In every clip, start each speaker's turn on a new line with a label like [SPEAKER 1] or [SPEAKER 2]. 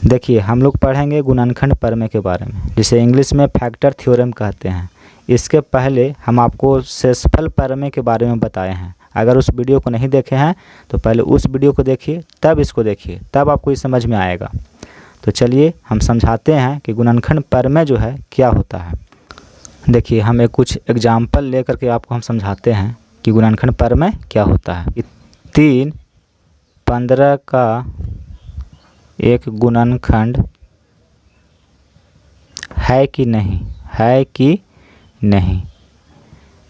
[SPEAKER 1] देखिए हम लोग पढ़ेंगे गुणनखंड प्रमेय के बारे में, जिसे इंग्लिश में फैक्टर थ्योरम कहते हैं। इसके पहले हम आपको शेषफल प्रमेय के बारे में बताए हैं। अगर उस वीडियो को नहीं देखे हैं तो पहले उस वीडियो को देखिए, तब इसको देखिए, तब आपको ये समझ में आएगा। तो चलिए हम समझाते हैं कि गुणनखंड प्रमेय जो है क्या होता है। देखिए हम एक कुछ एग्जाम्पल लेकर के आपको हम समझाते हैं कि गुणनखंड प्रमेय क्या होता है। 3 15 का एक गुणनखंड है कि नहीं, है कि नहीं,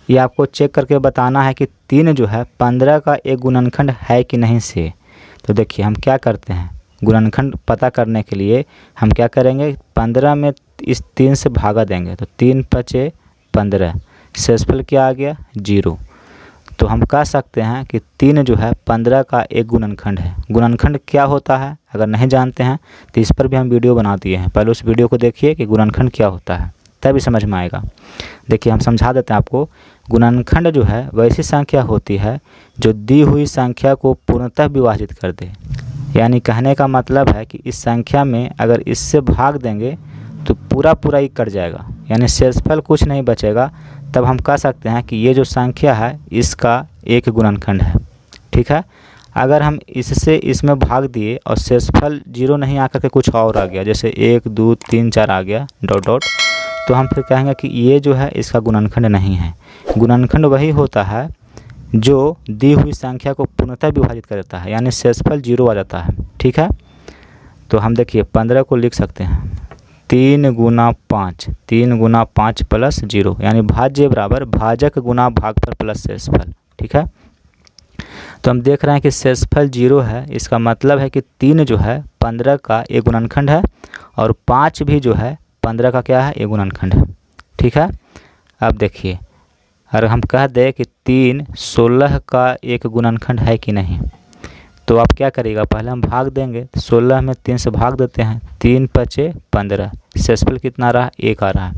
[SPEAKER 1] ये आपको चेक करके बताना है कि 3 जो है 15 का एक गुणनखंड है कि नहीं से। तो देखिए हम क्या करते हैं, गुणनखंड पता करने के लिए हम क्या करेंगे, 15 में इस 3 से भागा देंगे तो 3 5 15, शेषफल क्या आ गया 0। तो हम कह सकते हैं कि 3 जो है 15 का एक गुणनखंड है। गुणनखंड क्या होता है अगर नहीं जानते हैं तो इस पर भी हम वीडियो बना दिए हैं, पहले उस वीडियो को देखिए कि गुणनखंड क्या होता है, तभी समझ में आएगा। देखिए हम समझा देते हैं आपको। गुणनखंड जो है वैसी संख्या होती है जो दी हुई संख्या को पूर्णतः विभाजित कर दे। यानी कहने का मतलब है कि इस संख्या में अगर इससे भाग देंगे तो पूरा ही कट जाएगा, यानी शेषफल कुछ नहीं बचेगा। तब हम कह सकते हैं कि ये जो संख्या है इसका एक गुणनखंड है। ठीक है, अगर हम इससे इसमें भाग दिए और शेषफल 0 नहीं आकर के कुछ और आ गया, जैसे 1 2 3 4 आ गया डॉट डॉट, तो हम फिर कहेंगे कि ये जो है इसका गुणनखंड नहीं है। गुणनखंड वही होता है जो दी हुई संख्या को पूर्णतः विभाजित करता है, यानी शेषफल 0 आ जाता है। ठीक है, तो हम देखिए 15 को लिख सकते हैं 3 गुना 5, 3 गुना 5 प्लस 0, यानी भाज्य बराबर भाजक गुना भागफल प्लस शेषफल। ठीक है, तो हम देख रहे हैं कि शेषफल 0 है, इसका मतलब है कि 3 जो है 15 का एक गुणनखंड है और 5 भी जो है 15 का क्या है, एक गुणनखंड है। ठीक है, अब देखिए अगर हम कह दें कि 3 16 का एक गुणनखंड है कि नहीं, तो आप क्या करिएगा, पहले हम भाग देंगे, 16 में 3 से भाग देते हैं, 3 5 15, शेषफल कितना रहा 1 आ रहा है।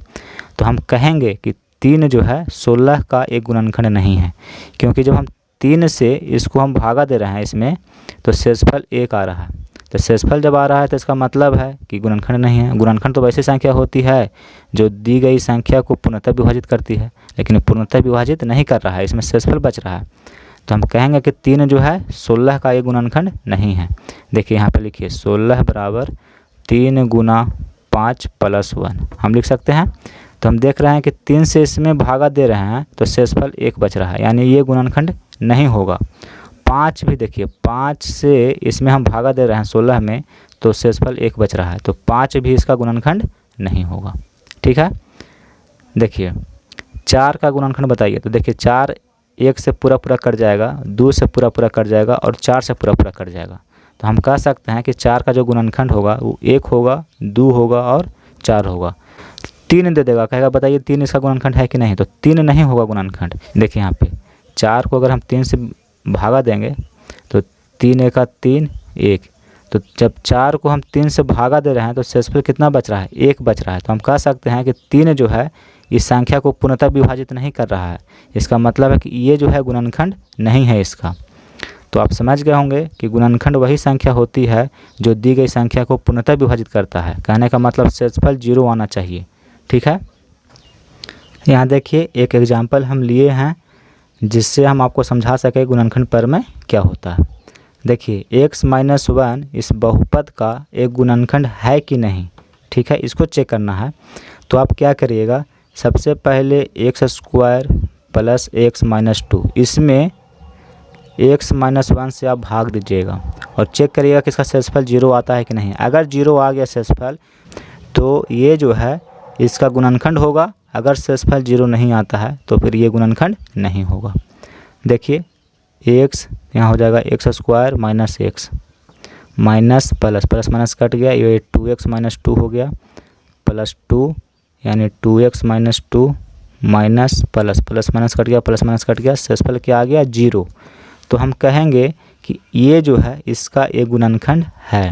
[SPEAKER 1] तो हम कहेंगे कि 3 जो है 16 का एक गुणनखंड नहीं है, क्योंकि जब हम 3 से इसको हम भागा दे रहे हैं इसमें तो शेषफल 1 आ रहा है। तो शेषफल जब आ रहा है तो इसका मतलब है कि गुणनखंड नहीं है। गुणनखंड तो वैसी संख्या होती है जो दी गई संख्या को पूर्णतः विभाजित करती है, लेकिन पूर्णतः विभाजित नहीं कर रहा है, इसमें शेषफल बच रहा है। तो हम कहेंगे कि 3 जो है 16 का एक गुणनखंड नहीं है। देखिए यहाँ पे लिखिए 16 बराबर 3 गुना 5 प्लस 1 हम लिख सकते हैं। तो हम देख रहे हैं कि 3 से इसमें भागा दे रहे हैं तो शेषफल 1 बच रहा है, यानी ये गुणनखंड नहीं होगा। 5 भी देखिए, 5 से इसमें हम भागा दे रहे हैं 16 में तो शेषफल 1 बच रहा है, तो 5 भी इसका गुणनखंड नहीं होगा। ठीक है, देखिए 4 का गुणनखंड बताइए। तो देखिए 4 1 से पूरा कट जाएगा, 2 से पूरा कट जाएगा और 4 से पूरा कट जाएगा। तो हम कह सकते हैं कि 4 का जो गुणनखंड होगा वो 1 होगा, 2 होगा और 4 होगा। 3 दे देगा, कहेगा बताइए 3 इसका गुणनखंड है कि नहीं, तो 3 नहीं होगा गुणनखंड। देखिए यहाँ पे 4 को अगर हम 3 से भागा देंगे तो 3 1 3 1, तो जब 4 को हम 3 से भागा दे रहे हैं तो शेषफल कितना बच रहा है, 1 बच रहा है। तो हम कह सकते हैं कि 3 जो है इस संख्या को पूर्णतः विभाजित नहीं कर रहा है, इसका मतलब है कि ये जो है गुणनखंड नहीं है इसका। तो आप समझ गए होंगे कि गुणनखंड वही संख्या होती है जो दी गई संख्या को पूर्णतः विभाजित करता है। कहने का मतलब शेषफल 0 आना चाहिए। ठीक है, यहाँ देखिए एक एग्जाम्पल हम लिए हैं जिससे हम आपको समझा सके गुणनखंड प्रमेय क्या होता है। देखिए x - 1 इस बहुपद का एक गुणनखंड है कि नहीं। ठीक है, इसको चेक करना है। तो आप क्या करिएगा, सबसे पहले x² प्लस x - 2, इसमें x - 1 से आप भाग दीजिएगा और चेक करिएगा कि इसका शेषफल 0 आता है कि नहीं। अगर 0 आ गया शेषफल तो ये जो है इसका गुणनखंड होगा, अगर शेषफल 0 नहीं आता है तो फिर ये गुणनखंड नहीं होगा। देखिए x यहाँ हो जाएगा x² minus x minus plus minus cut गया, ये 2x - 2 हो गया, प्लस 2 यानी 2x - 2 minus plus minus cut गया, प्लस माइनस कट गया, शेषफल क्या आ गया 0। तो हम कहेंगे कि ये जो है इसका एक गुणनखंड है।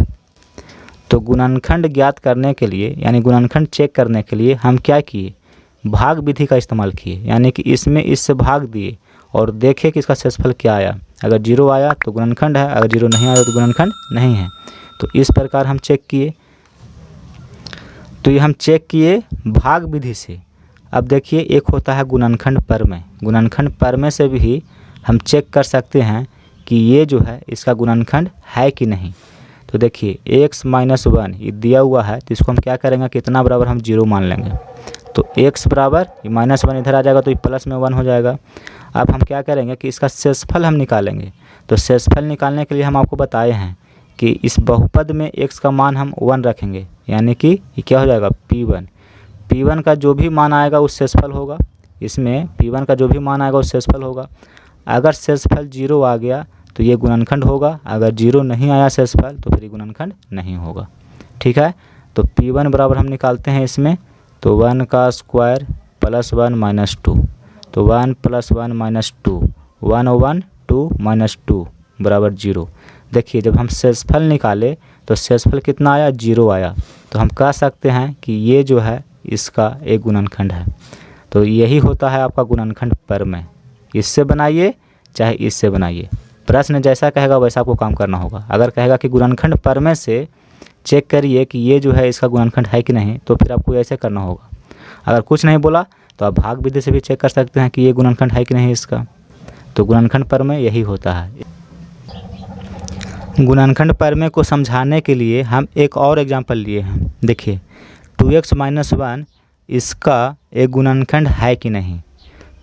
[SPEAKER 1] तो गुणनखंड ज्ञात करने के लिए यानी गुणनखंड चेक करने के लिए हम क्या किए, भाग विधि का इस्तेमाल किए, यानी कि इसमें इससे भाग दिए और देखे कि इसका शेषफल क्या आया। अगर 0 आया तो गुणनखंड है, अगर 0 नहीं आया तो गुणनखंड नहीं है। तो इस प्रकार हम चेक किए। तो ये हम चेक किए भाग विधि से। अब देखिए एक होता है गुणनखंड परमेय। गुणनखंड परमेय से भी हम चेक कर सकते हैं कि ये जो है इसका गुणनखंड है कि नहीं। तो देखिए x माइनस 1 ये दिया हुआ है, तो इसको हम क्या करेंगे, कितना बराबर हम 0 मान लेंगे। तो x बराबर ये माइनस 1 इधर आ जाएगा तो ये प्लस में 1 हो जाएगा। अब हम क्या करेंगे कि इसका शेषफल हम निकालेंगे। तो शेषफल निकालने के लिए हम आपको बताए हैं कि इस बहुपद में x का मान हम 1 रखेंगे, यानी कि ये क्या हो जाएगा p1। p1 का जो भी मान आएगा उस शेषफल होगा। इसमें p1 का जो भी मान आएगा उस शेषफल होगा। अगर शेषफल 0 आ गया तो ये गुणनखंड होगा, अगर 0 नहीं आया शेषफल तो फिर ये गुणनखंड नहीं होगा। ठीक है, तो p1 बराबर हम निकालते हैं इसमें। तो 1 का स्क्वायर प्लस 1 माइनस 2, तो 1 प्लस 1 माइनस 2, 1 1 2 माइनस 2 बराबर 0। देखिए जब हम शेषफल निकाले तो शेषफल कितना आया, 0 आया। तो हम कह सकते हैं कि ये जो है इसका एक गुणनखंड है। तो यही होता है आपका गुणनखंड परमेय। इससे बनाइए चाहे इससे बनाइए, प्रश्न जैसा कहेगा वैसा आपको काम करना होगा। अगर कहेगा कि गुणनखंड परमेय से चेक करिए कि ये जो है इसका गुणनखंड है कि नहीं, तो फिर आपको ऐसे करना होगा। अगर कुछ नहीं बोला तो आप भाग विधि से भी चेक कर सकते हैं कि ये गुणनखंड है कि नहीं इसका। तो गुणनखंड परमेय यही होता है। गुणनखंड परमेय को समझाने के लिए हम एक और एग्जाम्पल लिए हैं। देखिए 2x माइनस 1 इसका एक गुणनखंड है कि नहीं।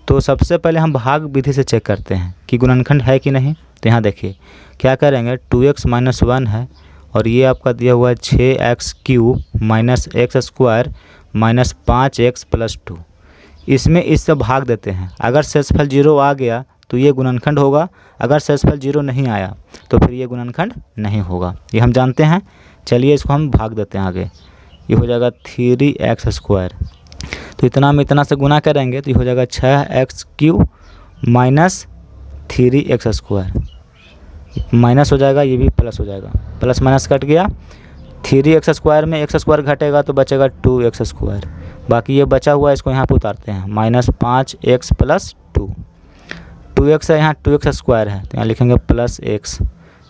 [SPEAKER 1] तो सबसे पहले हम भाग विधि से चेक करते हैं कि गुणनखंड है कि नहीं। तो यहाँ देखिए क्या करेंगे, 2x माइनस 1 है और ये आपका दिया हुआ है 6x³ minus x square minus 5x plus 2। इसमें इससे भाग देते हैं। अगर शेषफल 0 आ गया तो ये गुणनखंड होगा, अगर शेषफल 0 नहीं आया तो फिर ये गुणनखंड नहीं होगा, ये हम जानते हैं। चलिए इसको हम भाग देते हैं आगे। ये हो जाएगा 3x स्क्वायर, तो इतना में इतना से गुना करेंगे तो ये हो जाएगा 6x³ minus 3x square, minus हो जाएगा, ये भी प्लस हो जाएगा, प्लस माइनस कट गया। 3x स्क्वायर में x स्क्वायर घटेगा तो बचेगा 2x स्क्वायर। बाकी ये बचा हुआ है इसको यहाँ पे उतारते हैं, माइनस 5x प्लस 2। 2x है यहाँ 2x स्क्वायर है तो यहाँ लिखेंगे प्लस x,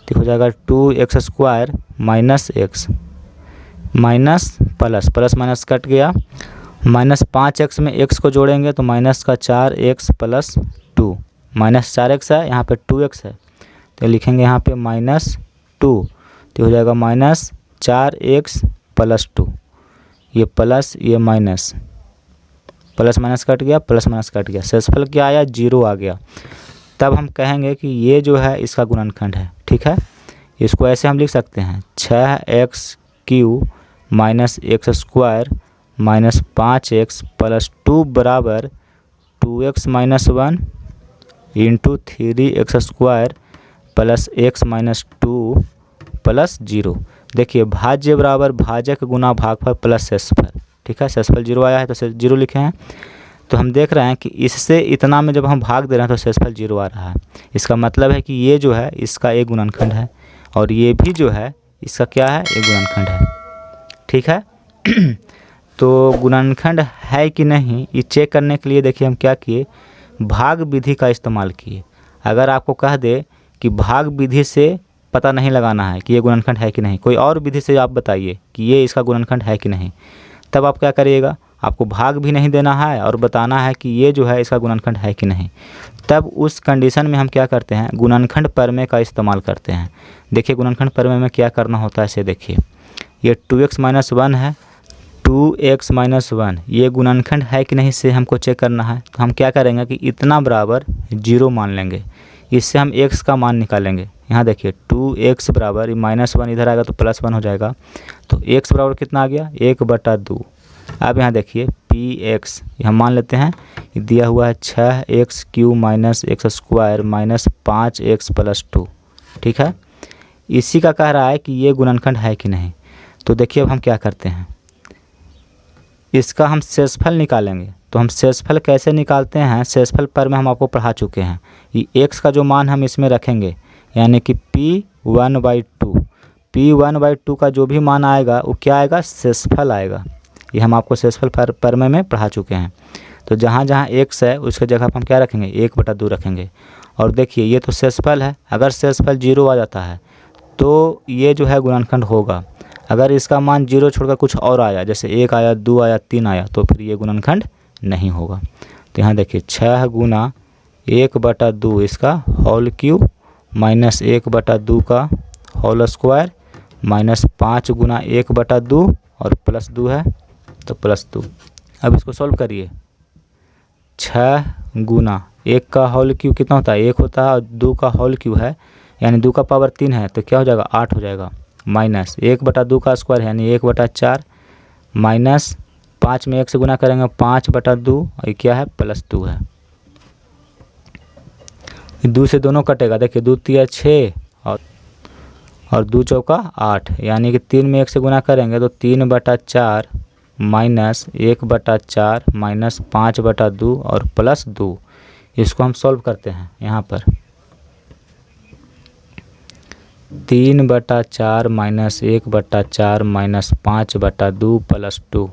[SPEAKER 1] तो हो जाएगा 2x square minus x minus plus, plus minus cut गया। माइनस 5x में x को जोड़ेंगे तो माइनस का 4x प्लस 2, माइनस 4x है यहाँ पे 2x है तो लिखेंगे यहाँ पे माइनस 2, तो हो जाएगा माइनस 4x प्लस 2। ये प्लस ये माइनस, प्लस माइनस कट गया, प्लस माइनस कट गया, शेषफल क्या आया, 0 आ गया। तब हम कहेंगे कि ये जो है इसका गुणनखंड है। ठीक है, इसको ऐसे हम लिख सकते हैं 6x³ minus x square minus 5x plus 2 बराबर 2x minus 1 into 3x square plus x minus 2 plus 0। देखिए भाज्य बराबर भाजक गुना भागफल प्लस शेषफल। ठीक है, शेषफल 0 आया है तो 0 लिखे हैं। तो हम देख रहे हैं कि इससे इतना में जब हम भाग दे रहे हैं तो शेषफल 0 आ रहा है। इसका मतलब है कि ये जो है इसका एक गुणनखंड है और ये भी जो है इसका क्या है, एक गुणनखंड है। ठीक है तो गुणनखंड है कि नहीं ये चेक करने के लिए देखिए हम क्या किए, भाग विधि का इस्तेमाल किए। अगर आपको कह दे कि भाग विधि से पता नहीं लगाना है कि ये गुणनखंड है कि नहीं, कोई और विधि से आप बताइए कि ये इसका गुणनखंड है कि नहीं, तब आप क्या करिएगा, आपको भाग भी नहीं देना है और बताना है कि ये जो है इसका गुणनखंड है कि नहीं। तब उस कंडीशन में हम क्या करते हैं, गुणनखंड परमेय का इस्तेमाल करते हैं। देखिए गुणनखंड परमेय में क्या करना होता है, इसे देखिए ये 2x माइनस 1 है, 2x माइनस 1 ये गुणनखंड है कि नहीं से हमको चेक करना है। तो हम क्या करेंगे कि इतना बराबर 0 मान लेंगे, इससे हम x का मान निकालेंगे। यहाँ देखिए 2x बराबर माइनस 1 इधर आएगा तो प्लस 1 हो जाएगा, तो x बराबर कितना आ गया, 1/2। अब यहाँ देखिए px हम मान लेते हैं दिया हुआ है 6x³ minus x square minus 5x plus 2। ठीक है, इसी का कह रहा है कि ये गुणनखंड है कि नहीं। तो देखिए अब हम क्या करते हैं, इसका हम शेषफल निकालेंगे। तो हम शेषफल कैसे निकालते हैं, शेषफल पर में हम आपको पढ़ा चुके हैं। ये x का जो मान हम इसमें रखेंगे यानी कि p1/2, p1/2 का जो भी मान आएगा वो क्या आएगा, शेषफल आएगा। ये हम आपको शेषफल परमेय में पढ़ा चुके हैं। तो जहाँ जहाँ x है उसके जगह पर हम क्या रखेंगे, 1/2 रखेंगे। और देखिए ये तो शेषफल है, अगर शेषफल 0 आ जाता है तो ये जो है गुणनखंड होगा, अगर इसका मान 0 छोड़कर कुछ और आया, जैसे 1 आया, 2 आया, 3 आया, तो फिर ये गुणनखंड नहीं होगा। तो यहाँ देखिए 6 गुना 1/2 इसका होल क्यूब माइनस 1/2 का होल स्क्वायर माइनस 5 गुना 1/2 और प्लस 2 है तो प्लस 2। अब इसको सॉल्व करिए। 6 गुना 1 का होल क्यूब कितना होता है, 1 होता है, और 2 का होल क्यूब है यानी 2 का पावर 3 है तो क्या हो जाएगा, 8 हो जाएगा, माइनस 1/2 का स्क्वायर यानी 1/4 माइनस 5 में 1 से गुना करेंगे 5/2 और ये क्या है, प्लस 2 है। 2 से दोनों कटेगा, देखिए 2 तिया 6 और 2 चौका 8 यानी कि 3 में 1 से गुना करेंगे तो 3/4 माइनस 1/4 माइनस 5/2 और प्लस 2। इसको हम सॉल्व करते हैं यहाँ पर। 3/4 माइनस 1/4 माइनस 5/2 प्लस 2,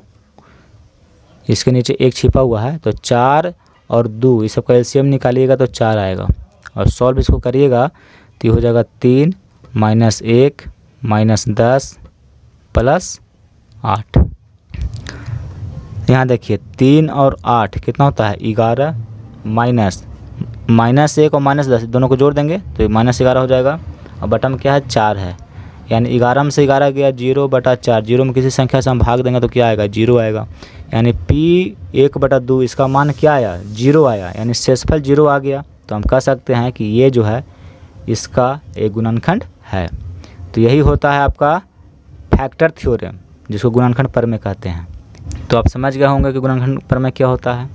[SPEAKER 1] इसके नीचे 1 छिपा हुआ है तो 4 और 2 इस सबका एलसीएम निकालिएगा तो 4 आएगा और सॉल्व इसको करिएगा तो ये हो जाएगा 3 माइनस 1 माइनस 10 प्लस 8। यहाँ देखिए 3 और 8 कितना होता है, 11 माइनस 1 और माइनस 10 दोनों को जोड़ देंगे तो -11 हो जाएगा और बटा में क्या है, 4 है यानी 11 में से 11 गया 0/4, 0 में किसी संख्या से हम भाग देंगे तो क्या आएगा, 0 आएगा यानी P 1/2 इसका मान क्या आया, 0 आया यानी शेषफल 0 आ गया। तो हम कह सकते हैं कि ये जो है इसका एक गुणनखंड है। तो यही होता है आपका फैक्टर थ्योरम जिसको गुणनखंड प्रमेय कहते हैं। तो आप समझ गए होंगे कि गुणनखंड प्रमेय क्या होता है।